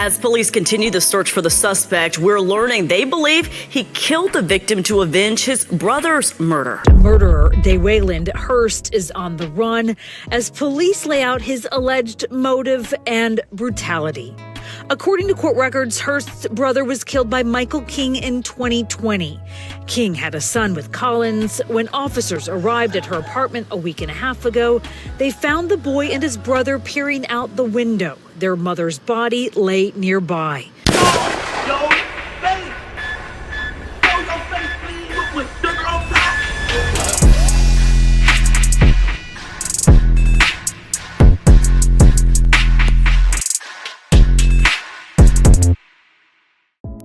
As police continue the search for the suspect, we're learning they believe he killed the victim to avenge his brother's murder. Murderer Dewayland Hurst is on the run as police lay out his alleged motive and brutality. According to court records, Hurst's brother was killed by Michael King in 2020. King had a son with Collins. When officers arrived at her apartment a week and a half ago, they found the boy and his brother peering out the window. Their mother's body lay nearby.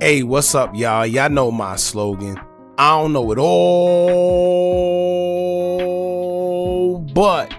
Hey, what's up, y'all? Y'all know my slogan. I don't know it all, but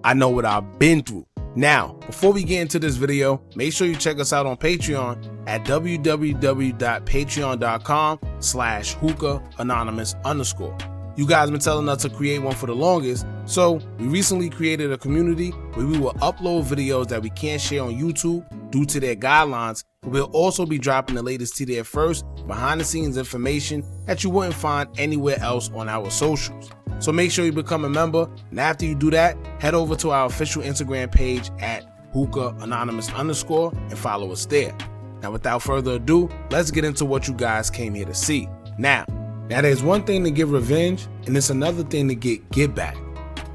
I know what I've been through. Now, before we get into this video, make sure you check us out on Patreon at www.patreon.com/Hookah Anonymous _. You guys been telling us to create one for the longest, so we recently created a community where we will upload videos that we can't share on YouTube due to their guidelines. We'll also be dropping the latest to there first, behind the scenes information that you wouldn't find anywhere else on our socials. So make sure you become a member, and after you do that, head over to our official Instagram page at Hookah Anonymous _ and follow us there. Now without further ado, let's get into what you guys came here to see. Now there's one thing to get revenge, and it's another thing to get back.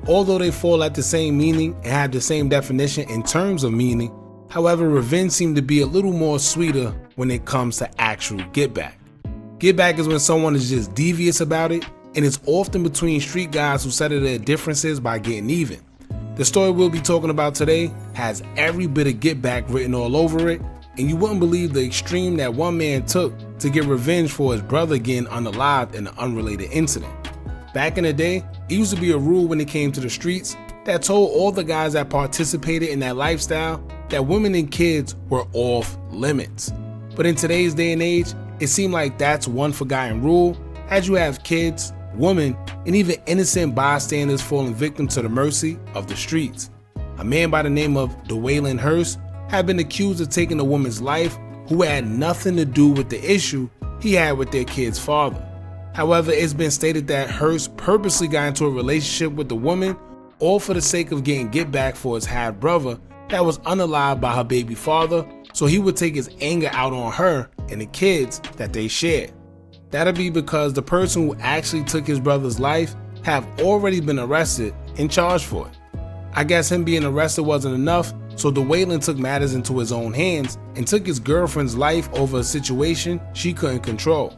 Although they fall at the same meaning and have the same definition in terms of meaning, however, revenge seems to be a little more sweeter when it comes to actual get back. Get back is when someone is just devious about it, and it's often between street guys who settle their differences by getting even. The story we'll be talking about today has every bit of get back written all over it, and you wouldn't believe the extreme that one man took to get revenge for his brother getting unalived in an unrelated incident. Back in the day, it used to be a rule when it came to the streets that told all the guys that participated in that lifestyle that women and kids were off limits. But in today's day and age, it seemed like that's one forgotten rule, as you have kids, women, and even innocent bystanders falling victim to the mercy of the streets. A man by the name of Dewayland Hurst had been accused of taking a woman's life who had nothing to do with the issue he had with their kid's father. However, it's been stated that Hurst purposely got into a relationship with the woman, all for the sake of getting get back for his half brother that was unalived by her baby father, so he would take his anger out on her and the kids that they shared. That'll be because the person who actually took his brother's life have already been arrested and charged for it. I guess him being arrested wasn't enough, so Dewayland took matters into his own hands and took his girlfriend's life over a situation she couldn't control.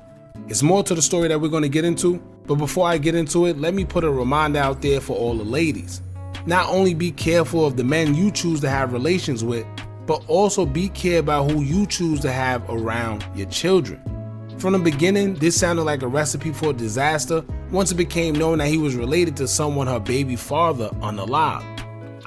It's more to the story that we're going to get into, but before I get into it, let me put a reminder out there for all the ladies. Not only be careful of the men you choose to have relations with, but also be careful about who you choose to have around your children. From the beginning, this sounded like a recipe for disaster once it became known that he was related to someone her baby father unalived.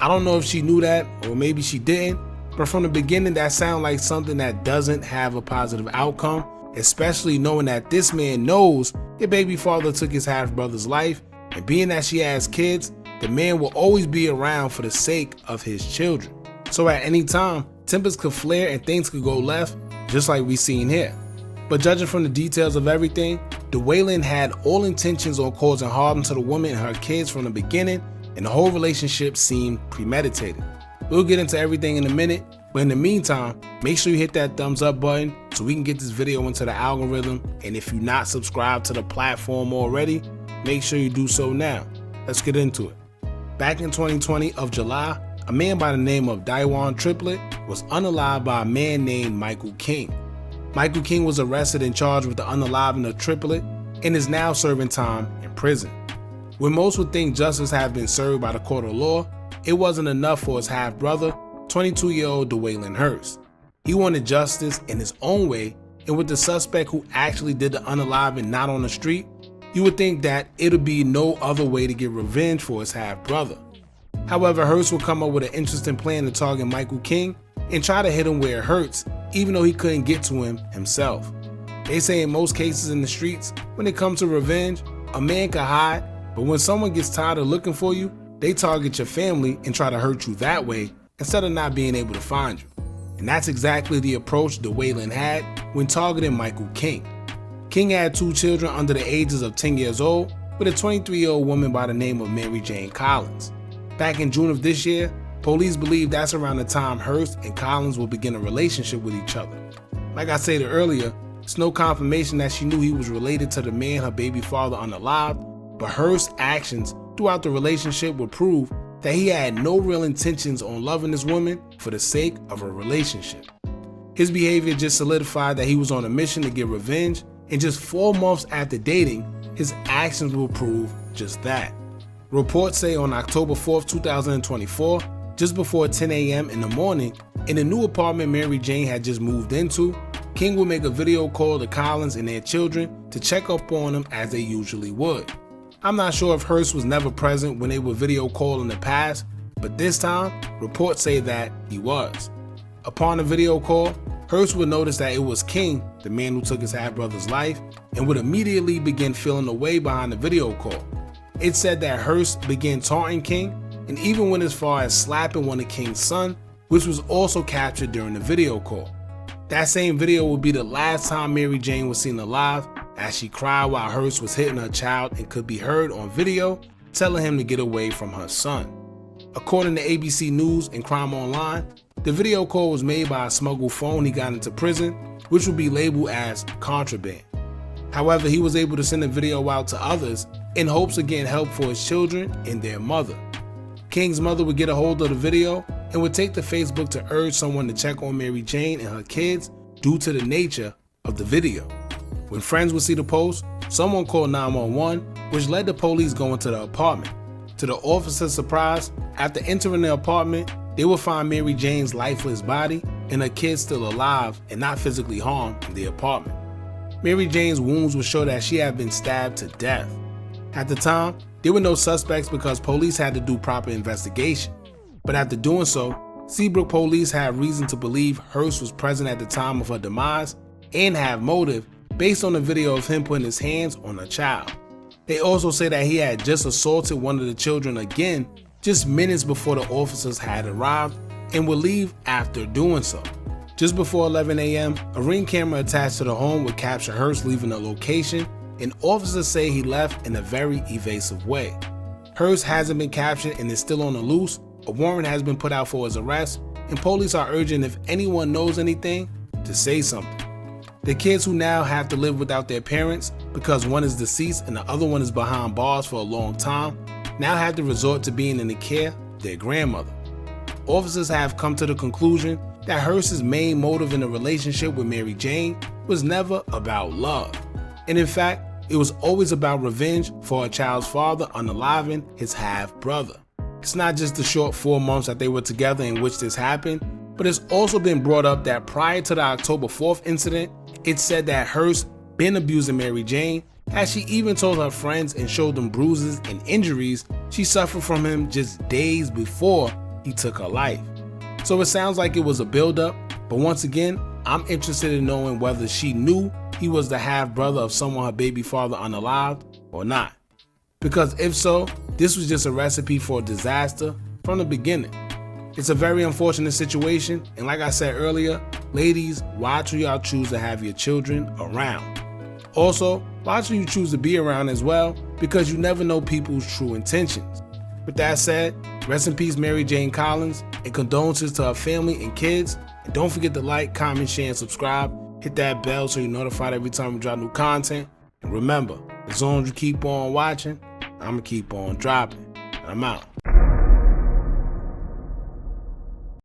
I don't know if she knew that, or maybe she didn't, but from the beginning that sounded like something that doesn't have a positive outcome, especially knowing that this man knows your baby father took his half-brother's life, and being that she has kids, the man will always be around for the sake of his children. So at any time, tempers could flare and things could go left, just like we seen here. But judging from the details of everything, Dewayland had all intentions on causing harm to the woman and her kids from the beginning, and the whole relationship seemed premeditated. We'll get into everything in a minute, but in the meantime, make sure you hit that thumbs up button so we can get this video into the algorithm, and if you're not subscribed to the platform already, make sure you do so now. Let's get into it. Back in 2020 of July, a man by the name of Daiwan Triplett was unalived by a man named Michael King. Michael King was arrested and charged with the unaliving of Triplett and is now serving time in prison. When most would think justice had been served by the court of law, it wasn't enough for his half-brother, 22-year-old Dewayland Hurst. He wanted justice in his own way, and with the suspect who actually did the unaliving not on the street, you would think that it'll be no other way to get revenge for his half-brother. However, Hurst would come up with an interesting plan to target Michael King and try to hit him where it hurts, even though he couldn't get to him himself. They say in most cases in the streets, when it comes to revenge, a man can hide, but when someone gets tired of looking for you, they target your family and try to hurt you that way instead of not being able to find you. And that's exactly the approach DeWayland had when targeting Michael King. King had 2 children under the ages of 10 years old with a 23-year-old woman by the name of Mary Jane Collins. Back in June of this year, police believe that's around the time Hurst and Collins will begin a relationship with each other. Like I stated earlier, it's no confirmation that she knew he was related to the man her baby father unalived, but Hurst's actions throughout the relationship would prove that he had no real intentions on loving this woman for the sake of a relationship. His behavior just solidified that he was on a mission to get revenge, and just 4 months after dating, his actions will prove just that. Reports say on October 4th, 2024, just before 10 a.m. in the morning, in the new apartment Mary Jane had just moved into, King would make a video call to Collins and their children to check up on them as they usually would. I'm not sure if Hurst was never present when they would video call in the past, but this time, reports say that he was. Upon the video call, Hurst would notice that it was King, the man who took his half-brother's life, and would immediately begin feeling away behind the video call. It said that Hurst began taunting King and even went as far as slapping one of King's sons, which was also captured during the video call. That same video would be the last time Mary Jane was seen alive, as she cried while Hurst was hitting her child and could be heard on video telling him to get away from her son. According to ABC News and Crime Online, the video call was made by a smuggled phone he got into prison, which would be labeled as contraband. However, he was able to send the video out to others in hopes of getting help for his children and their mother. King's mother would get a hold of the video and would take to Facebook to urge someone to check on Mary Jane and her kids due to the nature of the video. When friends would see the post, someone called 911, which led the police going to the apartment. To the officer's surprise, after entering the apartment, they would find Mary Jane's lifeless body and her kids still alive and not physically harmed in the apartment. Mary Jane's wounds would show that she had been stabbed to death. At the time, there were no suspects because police had to do proper investigation. But after doing so, Seabrook police had reason to believe Hurst was present at the time of her demise and have motive based on the video of him putting his hands on a child. They also say that he had just assaulted one of the children again just minutes before the officers had arrived and would leave after doing so. Just before 11 a.m., a Ring camera attached to the home would capture Hurst leaving the location, and officers say he left in a very evasive way. Hurst hasn't been captured and is still on the loose. A warrant has been put out for his arrest, and police are urging if anyone knows anything to say something. The kids who now have to live without their parents because one is deceased and the other one is behind bars for a long time now have to resort to being in the care of their grandmother. Officers have come to the conclusion that Hurst's main motive in the relationship with Mary Jane was never about love. And in fact, it was always about revenge for a child's father unaliving his half-brother. It's not just the short 4 months that they were together in which this happened, but it's also been brought up that prior to the October 4th incident, it said that Hurst been abusing Mary Jane, as she even told her friends and showed them bruises and injuries she suffered from him just days before he took her life. So it sounds like it was a buildup, but once again, I'm interested in knowing whether she knew he was the half-brother of someone her baby father unalived or not. Because if so, this was just a recipe for disaster from the beginning. It's a very unfortunate situation, and like I said earlier, ladies, watch who y'all choose to have your children around. Also, watch who you choose to be around as well, because you never know people's true intentions. With that said, rest in peace Mary Jane Collins, and condolences to her family and kids. And don't forget to like, comment, share, and subscribe. Hit that bell so you're notified every time we drop new content. And remember, as long as you keep on watching, I'ma keep on dropping. I'm out.